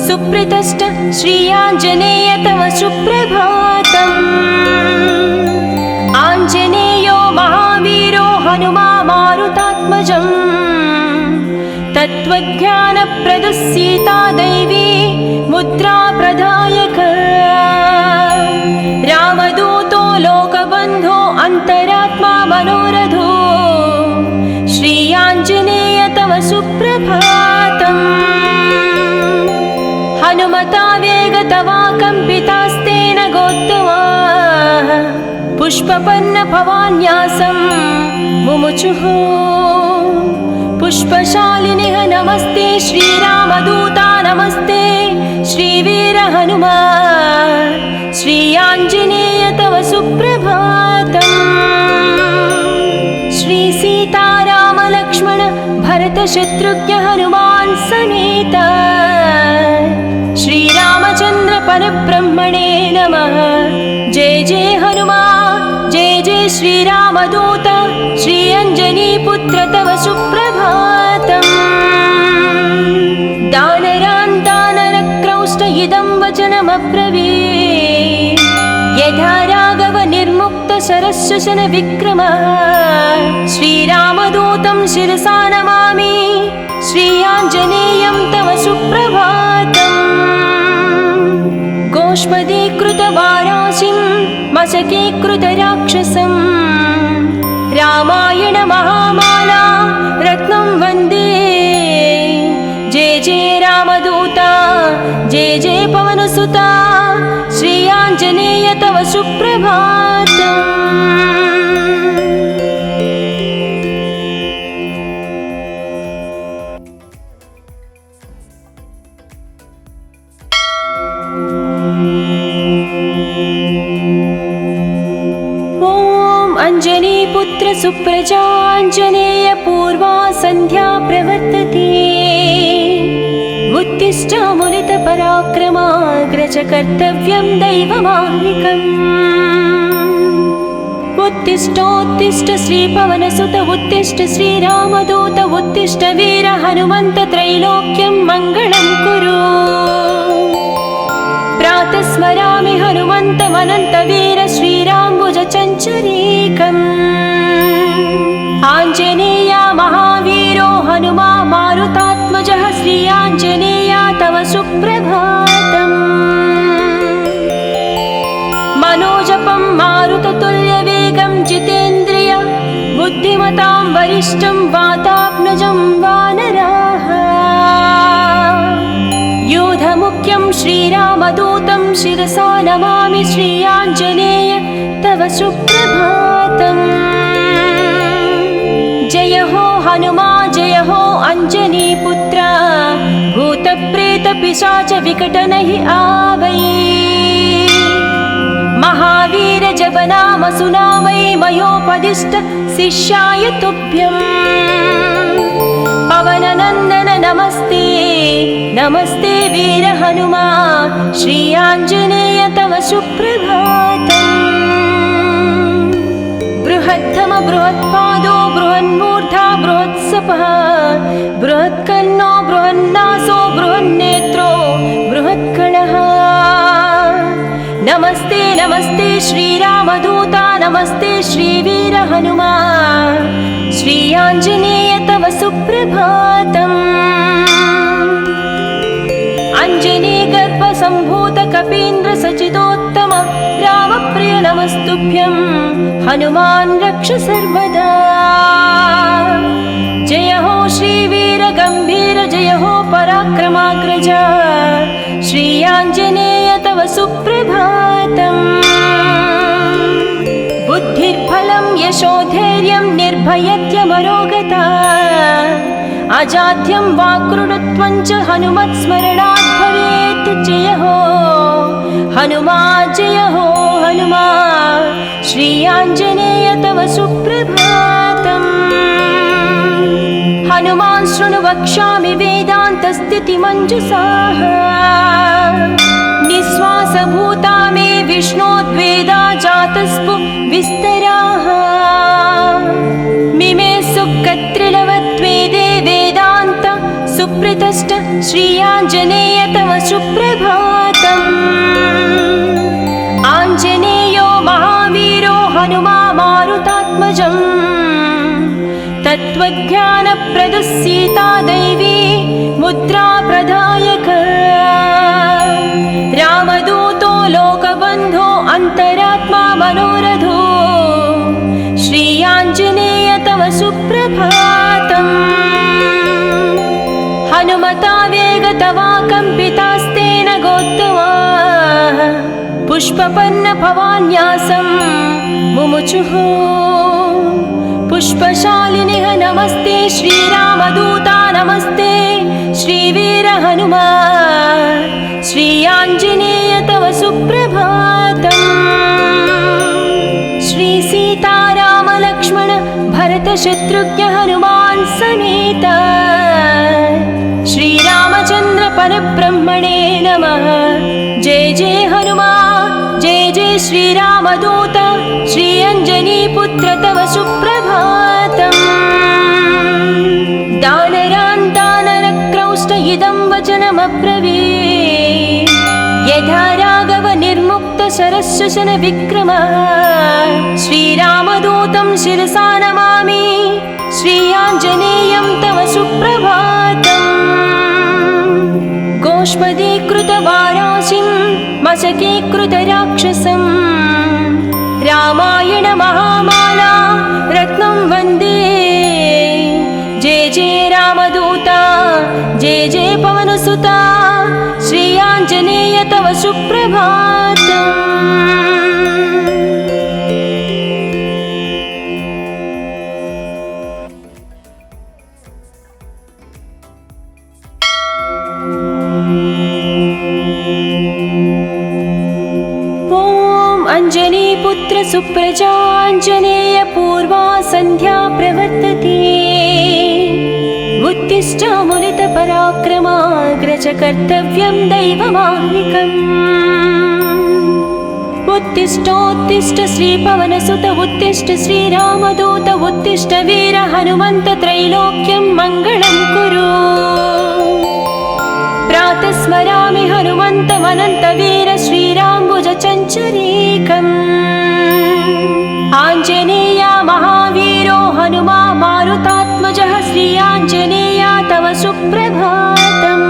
सुप्रतिष्ठ श्री आञ्जनेय तव सुप्रभातम्। आञ्जनेयो महावीरो हनुमा मारुतात्मजम् तत्त्वज्ञानप्रदः सीता दैवी मुद्रा प्रदायक। रामदूतो लोकबन्धो अन्तरात्मा मनोरथो श्री आञ्जनेय तव सुप्रभातम्। हनुमता वेगतवा कम्पितास्तेन गोत्तमाः पुष्पपन्न भवान्यासं मुमुचुः। पुष्पशालिनिः नमस्ते श्रीरामदूता नमस्ते श्रीवीर हनुमा श्री आञ्जनेय तव सुप्रभातम्। श्री सीताराम लक्ष्मण भरत शत्रुघ्न हनुमान् समेत श्रीरामचन्द्र परब्रह्मणे नमः। जय जय हनुमा जय जय श्रीरामदूत श्री अञ्जनीपुत्र तव सुप्रभातम्। दानरान् दानरक्रौष्ट इदं वचनमब्रवीत् यथा राघव निर्मुक्त शरशशन विक्रम। श्रीरामदूतं शिरसा नमामि श्री आञ्जनेयं तव सुप्रभातम्। गोष्पदीकृतवाराशिं मशकीकृतराक्षसं रामायण महामाला रत्नं वन्दे। जय जय रामदूता जय जय पवनसुता श्री आञ्जनेय तव सुप्रभातम्। अञ्जनीपुत्र सुप्रजाञ्जनेय पूर्वा सन्ध्या प्रवर्तते। उत्तिष्ठामुनितपराक्रमाग्रज कर्तव्यं दैवमाह्निकम्। उत्तिष्ठोत्तिष्ठ श्रीपवनसुत उत्तिष्ठ श्रीरामदूत उत्तिष्ठ वीर हनुमन्त त्रैलोक्यं मङ्गलं कुरु। प्रातः स्मरामि हनुमन्तमनन्तवीर श्रीराम्बुजचञ्चरीकम्। आञ्जनेया महावीरो हनुमा मारुतात्मजः श्री आञ्जनेया तव सुप्रभातम्। मनोजपं मारुततुल्यवेगं जितेन्द्रिय बुद्धिमतां वरिष्ठं वातात्मजं वानराः। योधमुख्यं श्रीरामदूतं शिरसा नमामि श्री आञ्जनेय तव सुप्रभातम्। जय हो हनुमा जय हो अञ्जनीपुत्र भूतप्रेतपिशाच विकटनहि आवै। महावीर जपनाम सुनामै मयोपदिष्ट शिष्याय तुभ्यम्। पवननन्दन नमस्ते नमस्ते वीर हनुमा श्री आञ्जनेय तव सुप्रभातम्। बृहत्तम बृहत्पादो बृहन्मूर्धा बृहत्सपः बृहत्कर्णो बृहन्नासो बृहन्नेत्रो बृहत्कणः। नमस्ते नमस्ते श्रीरामदूता नमस्ते श्रीवीर हनुमा श्री आञ्जनेय तव सुप्रभातम्। अञ्जनीगर्भसम्भूत कपीन्द्र सचिदोत्तम रामप्रिय नमस्तुभ्यं हनुमान् रक्ष सर्वदा। जय हो श्रीवीर गम्भीर जय हो पराक्रमाग्रज श्री आञ्जनेय तव सुप्रभातम्। बुद्धिर्बलं यशोधैर्यं निर्भयत्यमरोगता अजाड्यं वाक्कृतत्वं च हनुमत्स्मरणात् भवेत्। जय हो हनुमा जय हो हनुमा श्री आञ्जनेय तव सुप्रभातम्। हनुमान् शृणु वक्ष्यामि वेदान्तस्थितिमञ्जुषाः निःश्वासभूता मे विष्णोद्वेदा जातस्पु विस्तराः। मिमे सुकत्रिलवत्वेदे वेदान्त सुप्रतिष्ठ श्री आञ्जनेय तव सुप्रभातम्। आञ्जनेयो महावीरो हनुमा मारुतात्मजम् तत्त्वज्ञानप्रदः सीता दैवी मुद्रा प्रदायक। रामदूतो लोकबन्धो अन्तरात्मा मनोरथो श्री आञ्जनेय तव सुप्रभातम्। हनुमता वेगतवा कम्पितास्तेन गोत्तमा पुष्पपन्न भवान्यासं मुमुचुः। पुष्पशालिनिः नमस्ते श्रीरामदूता नमस्ते श्रीवीर हनुमा श्री आञ्जनेय तव सुप्रभातम्। श्री सीताराम लक्ष्मण भरत शत्रुघ्न हनुमान् समेत श्रीरामचन्द्र परब्रह्मणे नमः। जय जय हनुमा जय जय श्रीरामदूत श्री अञ्जनीपुत्र तव सुप्रभातम्। दानरान् दानरक्रौष्ट इदं वचनमब्रवीत् यथा राघव निर्मुक्त शरशुशन विक्रम। श्रीरामदूतं शिरसा नमामि श्री आञ्जनेयं तव सुप्रभातम्। गोष्पदीकृतवाराशिं मशकीकृतराक्षसं रामायण महामाला रत्नं वन्दे। जय जय रामदूता जय जय पवनसुता श्री आञ्जनेय तव सुप्रभातम्। अंजनीपुत्र सुप्रजाञ्जनेय पूर्वा सन्ध्या प्रवर्तते। उत्तिष्ठामुनित पराक्रमाग्रज कर्तव्यं दैवमाह्निकम्। उत्तिष्ठोत्तिष्ठ श्रीपवनसुत उत्तिष्ठ श्रीरामदूत उत्तिष्ठ वीर हनुमन्त त्रैलोक्यं मङ्गलं कुरु। प्रातः स्मरामि हनुमन्तमनन्तवीर श्रीराम्बुजचञ्चरीकम्। आञ्जनेया महावीरो हनुमा मारुतात्मजः श्री आञ्जनेया तव सुप्रभातम्।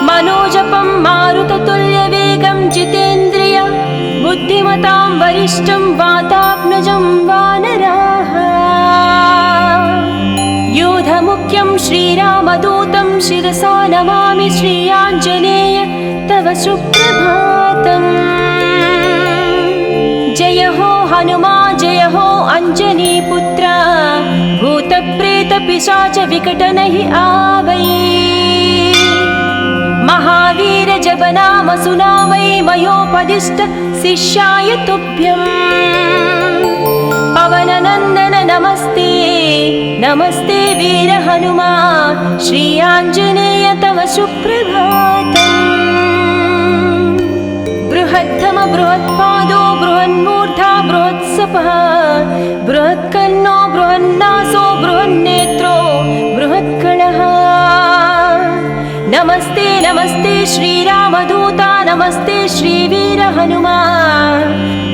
मनोजपं मारुततुल्यवेगं जितेन्द्रिय बुद्धिमतां वरिष्ठं वातात्मजं वानराः। योधमुख्यं श्रीरामदूतं शिरसा नमामि श्री आञ्जनेय तव सुप्रभातम्। जय हो हनुमा जय हो अञ्जनीपुत्र भूतप्रेतपिशाच विकटनहि आवै। महावीर जपनाम सुनामै मयोपदिष्ट शिष्याय तुभ्यम्। पवननन्दन नमस्ते नमस्ते वीर हनुमा श्री आञ्जनेय तव सुप्रभातम्। बृहत्तम बृहत्पादो बृहन्मूर्धा बृहत्सपः बृहत्कर्णो बृहन्नासो बृहन्नेत्रो बृहत्कणः। नमस्ते नमस्ते श्रीरामदूता नमस्ते श्रीवीर हनुमा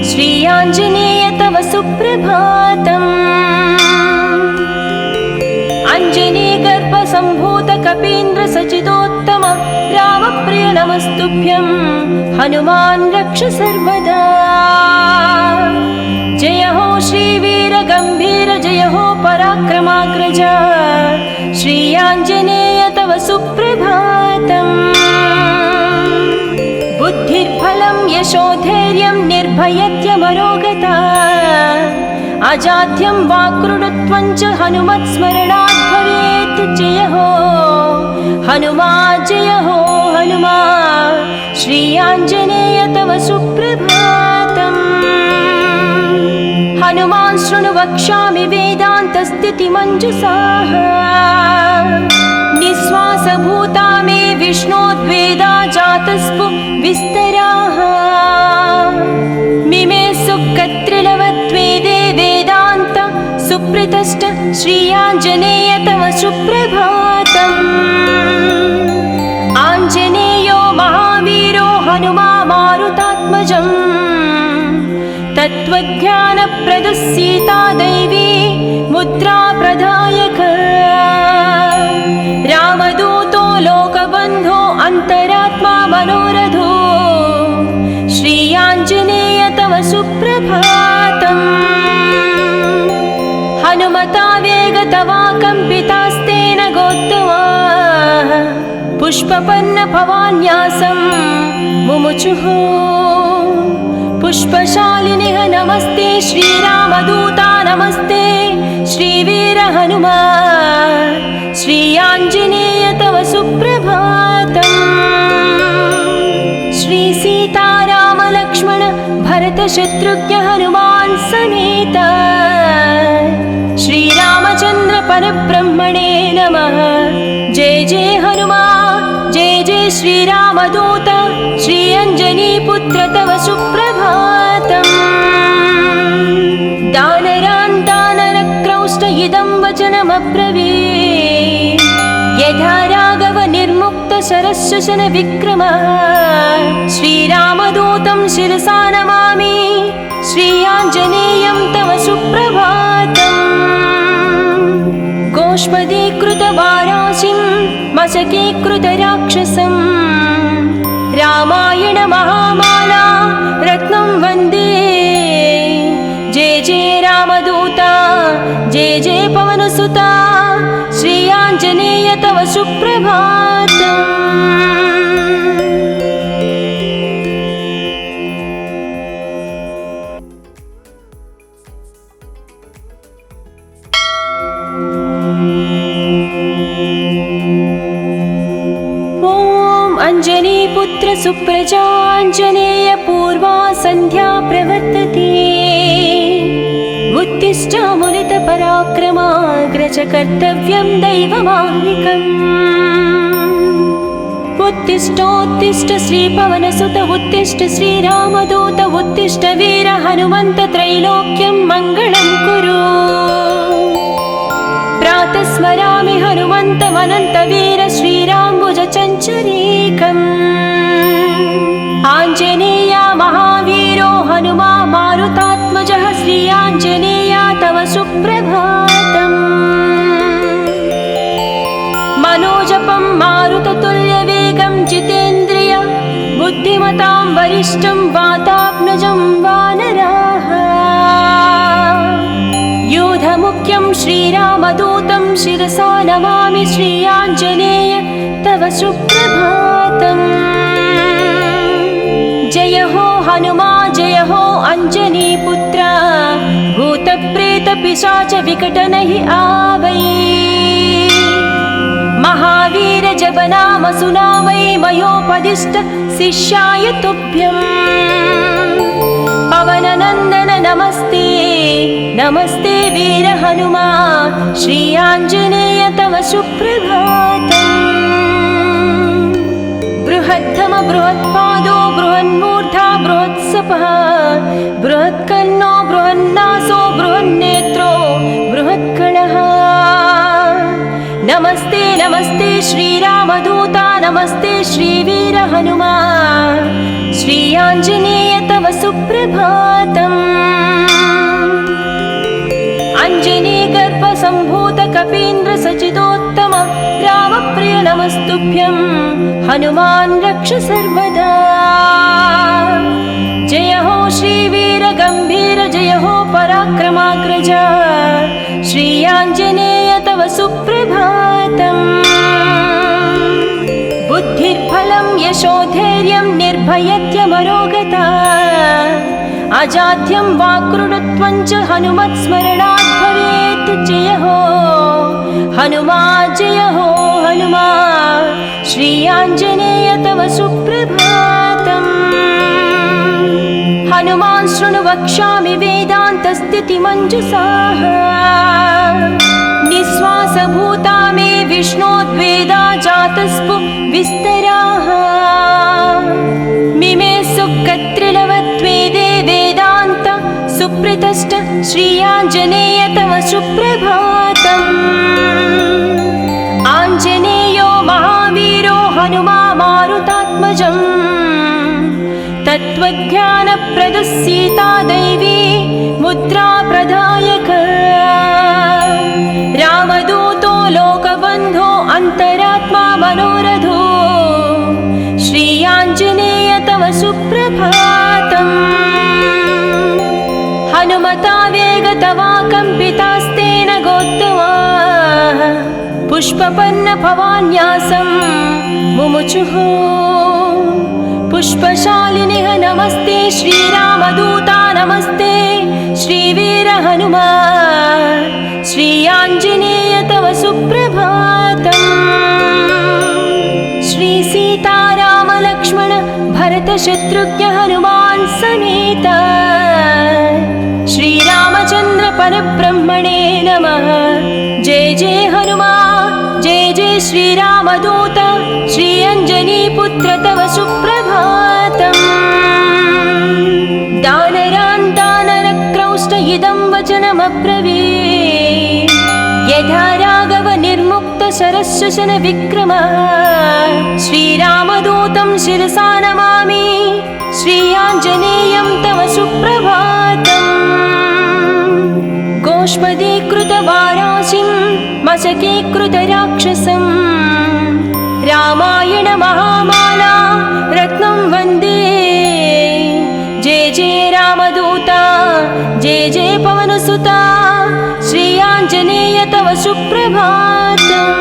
श्री आञ्जनेय तव सुप्रभातम्। अञ्जनीगर्भसम्भूत कपीन्द्र सचिदोत्तम रामप्रिय नमस्तुभ्यं हनुमान् रक्ष सर्वदा। जय हो श्रीवीर गम्भीर जय हो पराक्रमाग्रज श्री आञ्जनेय तव सुप्रभातम्। बुद्धिर्बलं यशोधैर्यं निर्भयत्यमरोगता अजाड्यं वाक्कृतत्वं च हनुमत्स्मरणात् भवेत्। जय हो हनुमा जय हो हनुमा श्री आञ्जनेय तव सुप्रभातम्। हनुमान् शृणु वक्ष्यामि वेदान्तस्थितिमञ्जुषाः निःश्वासभूता मे विष्णोद्वेदा जातस्पु विस्तराः। मिमे सुखत्रिलवत्वेदे वेदान्त सुप्रतिष्ठ श्री आञ्जनेय तव सुप्रभातम्। आञ्जनेयो महावीरो हनुमा मारुतात्मजम् तत्त्वज्ञानप्रदः सीता दैवी मुद्रा प्रदायक। रामदूतो लोकबन्धो अन्तरात्मा मनोरथो श्री आञ्जनेय तव सुप्रभातम्। हनुमता वेगतवा कम्पितास्तेन गोत्तमा पुष्पपन्न भवान्यासं मुमुचुः। पुष्पशालिनिः नमस्ते श्रीरामदूता नमस्ते श्रीवीर हनुमा श्री आञ्जनेय तव सुप्रभातम्। श्री सीताराम लक्ष्मण भरत शत्रुघ्न हनुमान् समेत श्रीरामचन्द्र परब्रह्मणे नमः। जय जय हनुमा जय जय श्रीरामदूत श्री अञ्जनीपुत्र तव सुप्रभातम्। दानरान् दानरक्रौष्ट इदं वचनमब्रवीत् यथा राघव निर्मुक्त शरश्वसन विक्रमः। श्रीरामदूतं शिरसा नमामि श्री आञ्जनेयं तव सुप्रभातम्। गोष्पदीकृतवाराशिं मशकीकृतराक्षसं रामायण महामाला रत्नं वन्दे। जय जय रामदूता जय जय पवनसुता श्री आञ्जनेय तव सुप्रभातम्। अंजनीपुत्र सुप्रजाञ्जनेय पूर्वा सन्ध्या प्रवर्तते। उत्तिष्ठामुनित पराक्रमाग्रज कर्तव्यं दैवमाह्निकम्। उत्तिष्ठोत्तिष्ठ श्रीपवनसुत उत्तिष्ठ श्रीरामदूत उत्तिष्ठ वीर हनुमन्त त्रैलोक्यं मङ्गलं कुरु। प्रातः स्मरामि हनुमन्तमनन्तवीर श्रीराम्बुजचञ्चरीकम्। आञ्जनेय महावीरो हनुमा मारुतात्मजः श्री आञ्जनेय तव सुप्रभातम्। मनोजपं मारुततुल्यवेगं जितेन्द्रिय बुद्धिमतां वरिष्ठं वातात्मजं वानराः। योधमुख्यं श्रीरामदूतं शिरसा नमामि श्री आञ्जनेय तव सुप्रभातम्। जय हो हनुमा जय हो अञ्जनीपुत्र भूतप्रेतपिशाच विकटनहि आवै। महावीर जपनाम सुनामै मयोपदिष्ट शिष्याय तुभ्यम्। पवननन्दन नमस्ते नमस्ते वीर हनुमा श्री आञ्जनेय तव सुप्रभातम्। बृहद्धम बृहत्पादो बृहन्मूर्धा बृहत्सपः बृहत्कर्णो बृहन्नासो बृहन्नेत्रो बृहत्कणः। नमस्ते नमस्ते श्रीरामदूता नमस्ते श्रीवीर हनुमा श्री आञ्जनेय तव सुप्रभातम्। अञ्जनीगर्भसम्भूत कपीन्द्र सचिदोत्तम रामप्रिय नमस्तुभ्यं हनुमान् रक्ष सर्वदा। जय हो श्रीवीर गम्भीर जय हो पराक्रमाग्रज श्री आञ्जनेय तव सुप्रभातम्। बुद्धिर्बलं यशोधैर्यं निर्भयत्यमरोगता अजाड्यं वाक्कृतत्वं च हनुमत्स्मरणात् भवेत्। जय हो हनुमा जय हो हनुमा श्री आञ्जनेय तव सुप्रभातम्। हनुमान् शृणु वक्ष्यामि वेदान्तस्थितिमञ्जुषाः निःश्वासभूता मे विष्णोद्वेदा जातस्पु विस्तराः। मिमे सुखत्रिलवत्वेदे वेदान्त सुप्रतिष्ठ श्री आञ्जनेय तव सुप्रभातम्। आञ्जनेयो महावीरो हनुमा मारुतात्मजम् तत्त्वज्ञानप्रदः सीता दैवी मुद्रा प्रदायक। रामदूतो लोकबन्धो अन्तरात्मा मनोरथो श्री आञ्जनेय तव सुप्रभातम्। हनुमता वेगतवा कम्पितास्तेन गोत्तमाः पुष्पपन्न भवान्यासं मुमुचुः। पुष्पशालिनिः नमस्ते श्रीरामदूता नमस्ते श्रीवीर हनुमा श्री आञ्जनेय तव सुप्रभातम्। श्री सीताराम लक्ष्मण भरत शत्रुघ्न हनुमान् समेत श्रीरामचन्द्र परब्रह्मणे नमः। जय जय हनुमा जय जय श्रीरामदूत श्री अञ्जनीपुत्र तव सुप्रभातम्। दानरान् दानरक्रौष्ट इदं वचनमब्रवीत् यथा राघव निर्मुक्त शरश्वसन विक्रम। श्रीरामदूतं शिरसा नमामि श्री आञ्जनेयं तव सुप्रभातम्। गोष्पदीकृतवाराशिं मशकीकृतराक्षसं रामायण महामाला रत्नं वन्दे। जय जय रामदूता जय जय पवनसुता श्री आञ्जनेय तव सुप्रभातम्।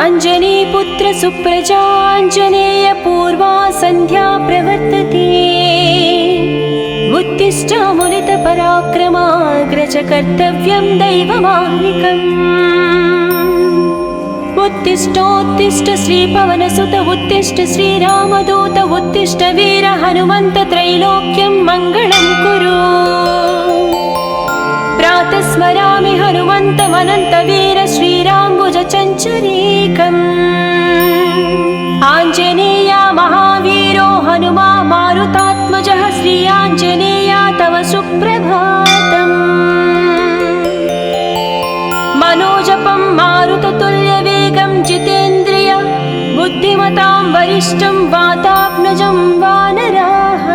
अञ्जनीपुत्र सुप्रजाञ्जनेय पूर्वा सन्ध्या प्रवर्तते। उत्तिष्ठ मुनितपराक्रमाग्रज कर्तव्यं दैवमाह्निकम्। उत्तिष्ठोत्तिष्ठ श्रीपवनसुत उत्तिष्ठ श्रीरामदूत उत्तिष्ठ वीर हनुमन्त त्रैलोक्यं मङ्गलं कुरु। प्रातः स्मरामि हनुमन्तमनन्तवीर श्रीराम्बुजचञ्चरीकम्। आञ्जनेया महावीरो हनुमा मारुतात्मजः श्री आञ्जनेया तव सुप्रभातम्। मनोजपं मारुततुल्यवेगं जितेन्द्रिय बुद्धिमतां वरिष्ठं वातात्मजं वानराः।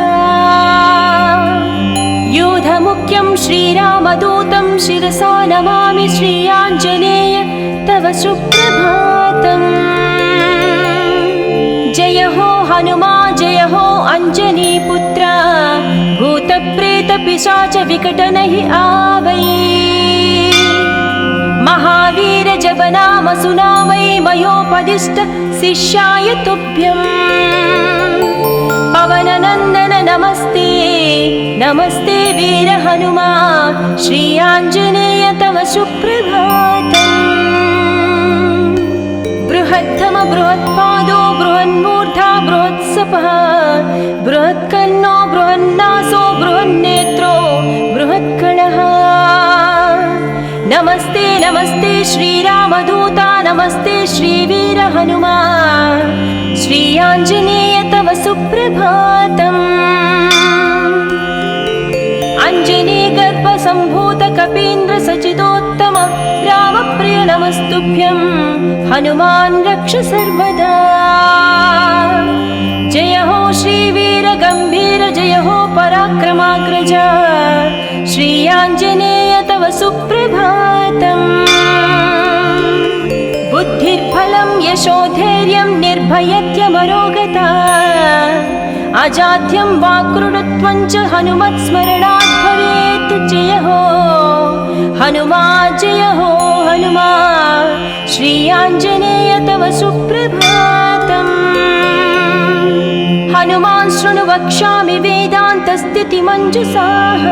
योधमुख्यं श्रीरामदूतं शिरसा नमामि श्री आञ्जनेय तव सुप्रभातम्। जय हो हनुमा जय हो अञ्जनीपुत्र भूतप्रेतपिशाच विकटनहि आवै। महावीर जपनाम सुनामै मयोपदिष्ट शिष्याय तुभ्यम्। पवननन्दन नमस्ते नमस्ते वीर हनुमा श्री आञ्जनेय तव सुप्रभातम्। बृहत्तम बृहत्पादो बृहन्मूर्धा बृहत्सपः बृहत्कर्णो बृहन्नासो बृहन्नेत्रो बृहत्कणः। नमस्ते नमस्ते श्रीरामदूता नमस्ते श्रीवीर हनुमा श्री आञ्जनेय तव सुप्रभातम्। अञ्जनीगर्भसम्भूत कपीन्द्र सचिदोत्तम रामप्रिय नमस्तुभ्यं हनुमान् रक्ष सर्वदा। जय हो श्रीवीर गम्भीर जय हो पराक्रमाग्रज श्री आञ्जनेय तव सुप्रभातम्। बुद्धिर्बलं यशोधैर्यं निर्भयत्यमरोगता अजाड्यं वाक्कृतत्वं च हनुमत्स्मरणात् भवेत्। जय हो हनुमा जय हो हनुमा श्री आञ्जनेय तव सुप्रभातम्। हनुमान् शृणु वक्ष्यामि वेदान्तस्थितिमञ्जुषाः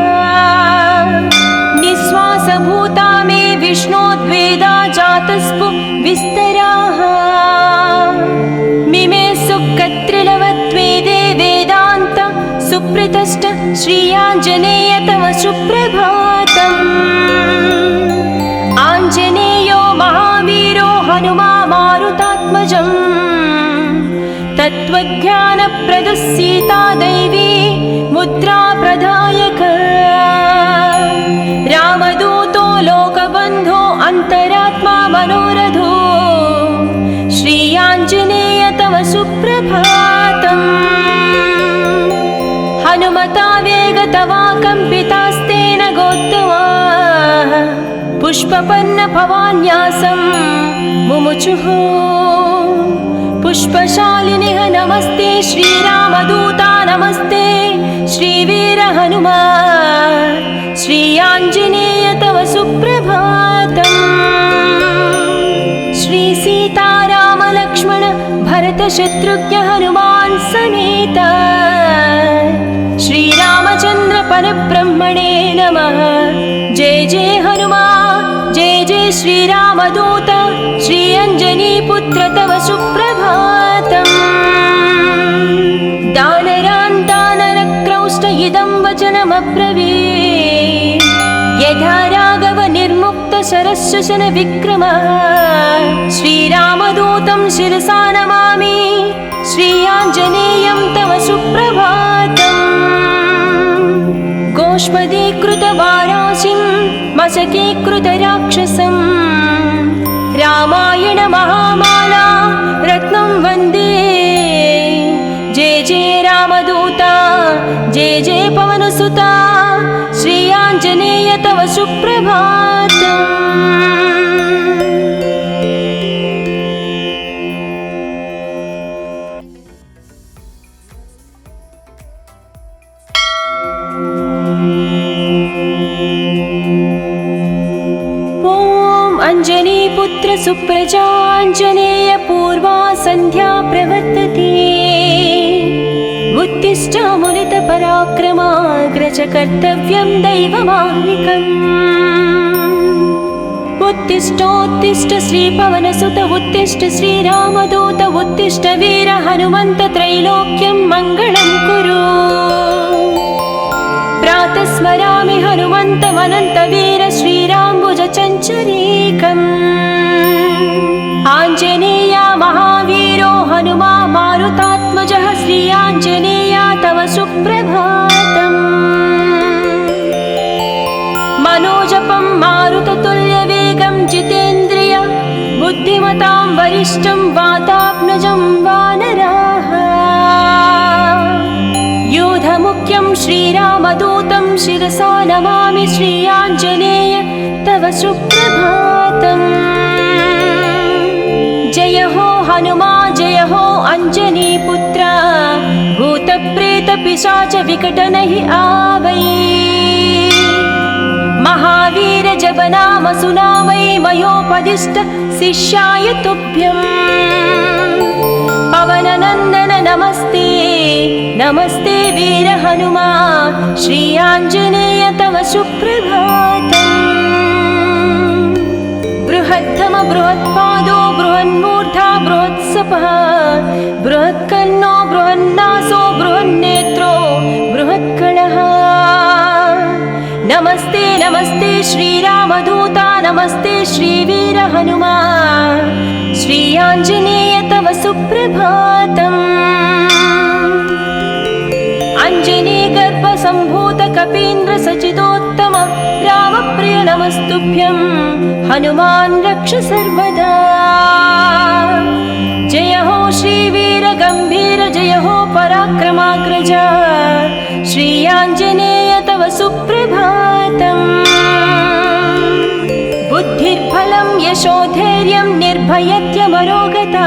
निःश्वासभूता मे विष्णोद्वेदा जातस्पु विस्तराः। मिमे सुकत्रिलवत्वेदे वेदान्त सुप्रतिष्ठ श्री आञ्जनेय तव सुप्रभातम्। आञ्जनेयो महावीरो हनुमा मारुतात्मजम् तत्त्वज्ञानप्रदः सीता दैवी मुद्रा प्रदायक। रामदूतो लोकबन्धो अन्तरात्मा मनोरथो श्री आञ्जनेय तव सुप्रभातम्। हनुमता वेगतवा कम्पितास्तेन गोत्तमाः पुष्पपन्न भवान्यासं मुमुचुः। पुष्पशालिनिः नमस्ते श्रीरामदूता नमस्ते श्रीवीर हनुमा श्री आञ्जनेय तव सुप्रभातम्। श्री सीताराम लक्ष्मण भरत शत्रुघ्न हनुमान् समेत श्रीरामचन्द्र परब्रह्मणे नमः। जय जय हनुमा जय जय श्रीरामदूत श्री अञ्जनीपुत्र तव सुप्रभातम्। दानरान् दानरक्रौष्ट इदं वचनमब्रवीत् यथा राघव निर्मुक्त शरश्वसन विक्रम। श्रीरामदूतं शिरसा नमामि श्री आञ्जनेयं तव सुप्रभातम्। गोष्पदीकृतवाराशिं मशकीकृतराक्षसं रामायण महामाला रत्नं वन्दे। जय जय रामदूता जय जय पवनसुता श्री आञ्जनेय तव सुप्रभातम्। अञ्जनीपुत्र सुप्रजाञ्जनेय पूर्वा सन्ध्या प्रवर्तते। उत्तिष्ठामुलितपराक्रमाग्रज कर्तव्यं दैवमाह्निकम्। उत्तिष्ठोत्तिष्ठ श्रीपवनसुत उत्तिष्ठ श्रीरामदूत उत्तिष्ठ वीर हनुमन्त त्रैलोक्यं मङ्गलं कुरु। प्रातः स्मरामि हनुमन्तमनन्तवीर श्रीराम्बुजचञ्चरीकम्। आञ्जनेया महावीरो हनुमा मारुतात्मजः श्री आञ्जनेया तव सुप्रभातम्। मनोजपं मारुततुल्यवेगं जितेन्द्रिय बुद्धिमतां वरिष्ठं वातात्मजं वानराः। योधमुख्यं श्रीरामदूतं शिरसा नमामि श्री आञ्जनेय तव सुप्रभातम्। जय हो हनुमा जय हो अञ्जनीपुत्र भूतप्रेतपिशाच विकटनहि आवै। महावीर जपनाम सुनामै मयोपदिष्ट शिष्याय तुभ्यम्। पवननन्दन नमस्ते नमस्ते वीर हनुमा श्री आञ्जनेय तव सुप्रभातम्। बृहत्तम बृहत्पादो बृहन्मूर्धा बृहत्सपः बृहत्कर्णो बृहन्नासो बृहन्नेत्रो बृहत्कळः। नमस्ते नमस्ते श्रीरामदूता नमस्ते श्रीवीर हनुमा श्री आञ्जनेय तव सुप्रभातम्। अञ्जनीगर्भसम्भूत कपीन्द्र सचिदोत्तम रामप्रिय नमस्तुभ्यं हनुमान् रक्ष सर्वदा। जय हो श्रीवीर गम्भीर जय हो पराक्रमाग्रज श्री आञ्जनेय तव सुप्रभातम्। बुद्धिर्बलं यशोधैर्यं निर्भयत्यमरोगता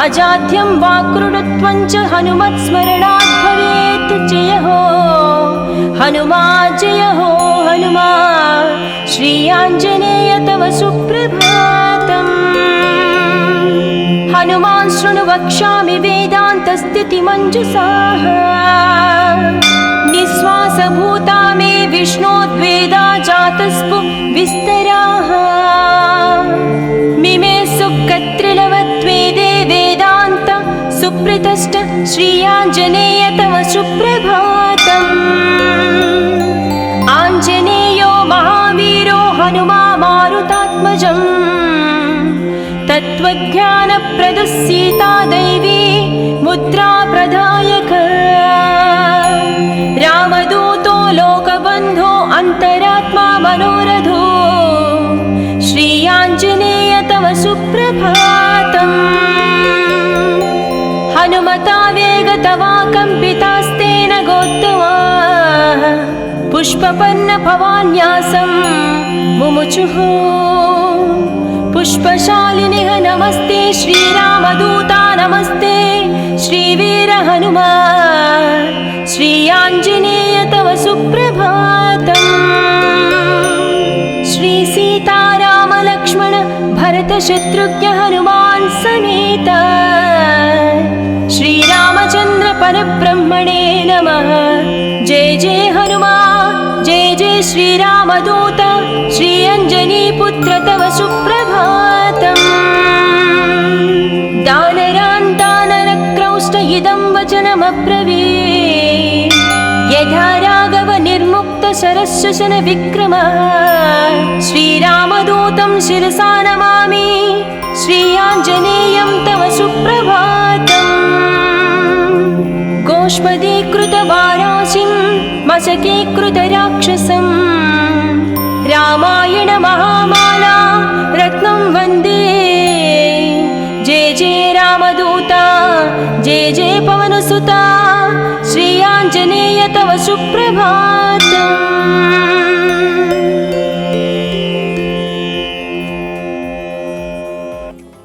अजाड्यं वाक्कृतत्वं च हनुमत्स्मरणात् भवेत्। जय हो हनुमा जय हो हनुमा श्री आञ्जनेय तव सुप्रभातम्। हनुमान् शृणु वक्ष्यामि वेदान्तस्थितिमञ्जुषाः निःश्वासभूता मे विष्णोद्वेदा जातस्पु विस्तराः। मिमे सुकत्रिलवत्वेदे वेदान्त सुप्रतिष्ठ श्री आञ्जनेय तव सुप्रभातम्। आञ्जनेयो महावीरो हनुमा मारुतात्मजम् तत्त्वज्ञानप्रदः सीता दैवी मुद्रा प्रदायक। रामदूतो लोकबन्धो अन्तरात्मा मनोरथो श्री आञ्जनेय तव सुप्रभातम्। हनुमता वेगतवा कम्पितास्तेन गोत्तमा पुष्पपन्न भवान्यासं मुमुचुः। पुष्पशालिनिः नमस्ते श्रीरामदूता नमस्ते श्रीवीर हनुमा श्री आञ्जनेय तव सुप्रभातम्। श्री सीताराम लक्ष्मण भरत शत्रुघ्न हनुमान् समेत श्रीरामचन्द्र परब्रह्मणे नमः। जय जय हनुमा जय जय श्रीरामदूत श्री अञ्जनीपुत्र तव सुप्रभातम्। दानरान् दानरक्रौष्ट इदं वचनमब्रवीत् यथा राघव निर्मुक्त शरश्वसन विक्रम। श्रीरामदूतं शिरसा नमामि श्री आञ्जनेयं तव सुप्रभातम्। गोष्पदीकृतवाराशिं मशकीकृतराक्षसं रामायण महामाला रत्नं वन्दे। जय जय रामदूता जय जय पवनसुता श्री आञ्जनेय तव सुप्रभातम्।